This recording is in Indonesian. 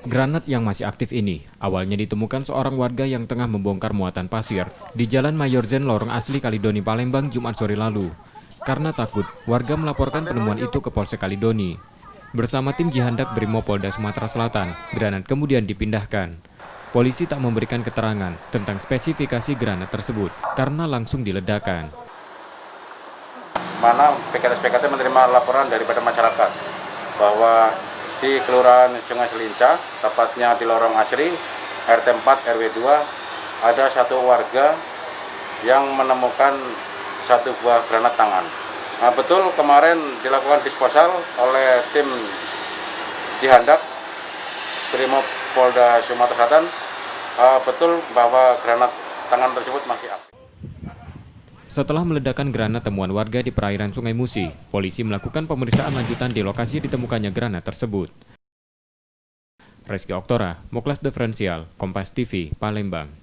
Granat yang masih aktif ini awalnya ditemukan seorang warga yang tengah membongkar muatan pasir di Jalan Mayor Zen Lorong Asli Kalidoni, Palembang, Jumat sore lalu. Karena takut, warga melaporkan penemuan itu ke Polsek Kalidoni. Bersama tim Jihandak Brimopolda Sumatera Selatan, granat kemudian dipindahkan. Polisi tak memberikan keterangan tentang spesifikasi granat tersebut karena langsung diledakkan. Mana PKT menerima laporan daripada masyarakat bahwa di Kelurahan Sungai Selincah, tepatnya di Lorong Asri, RT 4 RW 2, ada satu warga yang menemukan satu buah granat tangan. Nah, betul kemarin dilakukan disposal oleh tim Jihandak Brimopolda Sumatera Selatan. Betul bahwa granat tangan tersebut masih aktif. Setelah meledakkan granat temuan warga di perairan Sungai Musi, polisi melakukan pemeriksaan lanjutan di lokasi ditemukannya granat tersebut. Reski Oktora, Muklas Diferensial, Kompas TV, Palembang.